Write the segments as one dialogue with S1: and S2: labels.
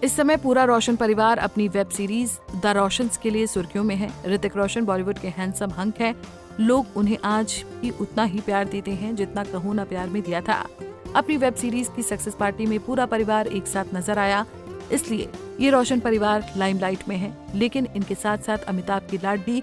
S1: इस समय पूरा रोशन परिवार अपनी वेब सीरीज द रोशंस के लिए सुर्खियों में है। ऋतिक रोशन बॉलीवुड के हैंडसम हंक हैं। लोग उन्हें आज भी उतना ही प्यार देते हैं जितना कहूँ ना प्यार में दिया था। अपनी वेब सीरीज की सक्सेस पार्टी में पूरा परिवार एक साथ नजर आया, इसलिए ये रोशन परिवार लाइमलाइट में है। लेकिन इनके साथ साथ अमिताभ की लाडली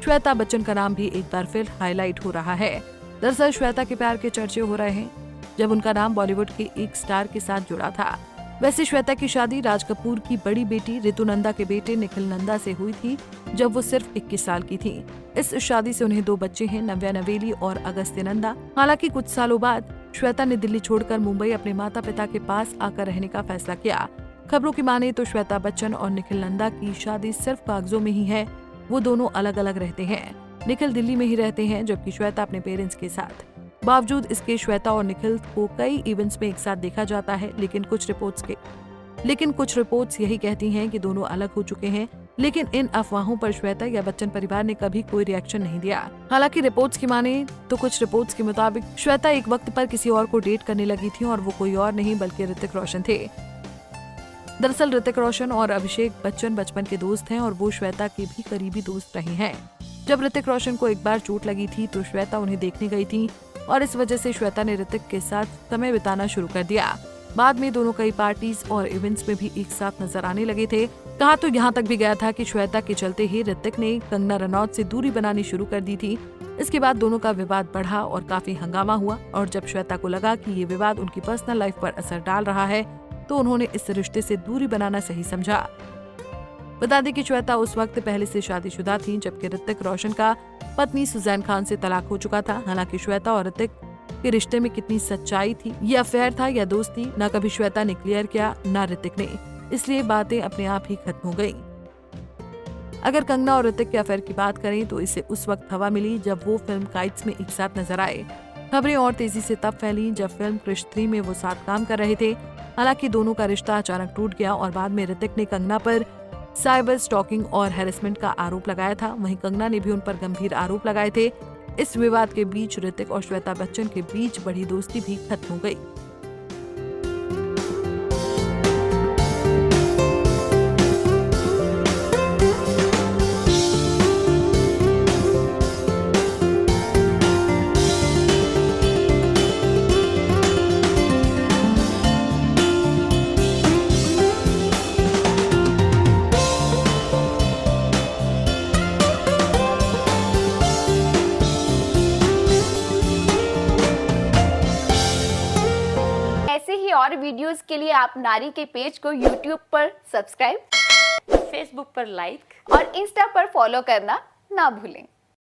S1: श्वेता बच्चन का नाम भी एक बार फिर हाईलाइट हो रहा है। दरअसल श्वेता के प्यार के चर्चे हो रहे हैं जब उनका नाम बॉलीवुड के एक स्टार के साथ जुड़ा था। वैसे श्वेता की शादी राज कपूर की बड़ी बेटी रितु नंदा के बेटे निखिल नंदा से हुई थी जब वो सिर्फ 21 साल की थी। इस शादी से उन्हें 2 बच्चे हैं, नव्या नवेली और अगस्त्य नंदा। हालांकि कुछ सालों बाद श्वेता ने दिल्ली छोड़कर मुंबई अपने माता पिता के पास आकर रहने का फैसला किया। खबरों की माने तो श्वेता बच्चन और निखिल नंदा की शादी सिर्फ कागजों में ही है। वो दोनों अलग अलग रहते हैं। निखिल दिल्ली में ही रहते हैं जबकि श्वेता अपने पेरेंट्स के साथ। बावजूद इसके श्वेता और निखिल को कई इवेंट्स में एक साथ देखा जाता है, लेकिन कुछ रिपोर्ट्स यही कहती हैं कि दोनों अलग हो चुके हैं। लेकिन इन अफवाहों पर श्वेता या बच्चन परिवार ने कभी कोई रिएक्शन नहीं दिया। हालांकि रिपोर्ट्स की माने तो कुछ रिपोर्ट्स के मुताबिक श्वेता एक वक्त पर किसी और को डेट करने लगी थी और वो कोई और नहीं बल्कि ऋतिक रोशन थे। दरअसल ऋतिक रोशन और अभिषेक बच्चन बचपन के दोस्त हैं और वो श्वेता के भी करीबी दोस्त रहे हैं। जब ऋतिक रोशन को एक बार चोट लगी थी तो श्वेता उन्हें देखने गई थी और इस वजह से श्वेता ने ऋतिक के साथ समय बिताना शुरू कर दिया। बाद में दोनों कई पार्टीज और इवेंट्स में भी एक साथ नजर आने लगे थे। कहा तो यहाँ तक भी गया था कि श्वेता के चलते ही ऋतिक ने कंगना रनौत से दूरी बनानी शुरू कर दी थी। इसके बाद दोनों का विवाद बढ़ा और काफी हंगामा हुआ और जब श्वेता को लगा कि ये विवाद उनकी पर्सनल लाइफ पर असर डाल रहा है तो उन्होंने इस रिश्ते से दूरी बनाना सही समझा। बता दें कि श्वेता उस वक्त पहले से शादीशुदा थी जबकि ऋतिक रोशन का पत्नी सुजैन खान से तलाक हो चुका था। हालांकि श्वेता और ऋतिक के रिश्ते में कितनी सच्चाई थी, ये अफेयर था या दोस्ती, न कभी श्वेता ने क्लियर किया न ऋतिक ने, इसलिए बातें अपने आप ही खत्म हो गयी। अगर कंगना और ऋतिक के अफेयर की बात करें तो इसे उस वक्त हवा मिली जब वो फिल्म काइट्स में एक साथ नजर आए। खबरें और तेजी से तब फैली जब फिल्म क्रिश 3 में वो साथ काम कर रहे थे। हालांकि दोनों का रिश्ता अचानक टूट गया और बाद में ऋतिक ने कंगना पर साइबर स्टॉकिंग और हैरेसमेंट का आरोप लगाया था। वहीं कंगना ने भी उन पर गंभीर आरोप लगाए थे। इस विवाद के बीच ऋतिक और श्वेता बच्चन के बीच बढ़ी दोस्ती भी खत्म हो गई।
S2: ऐसे ही और वीडियोस के लिए आप नारी के पेज को YouTube पर सब्सक्राइब,
S3: फेसबुक पर लाइक
S2: और इंस्टा पर फॉलो करना ना भूलें।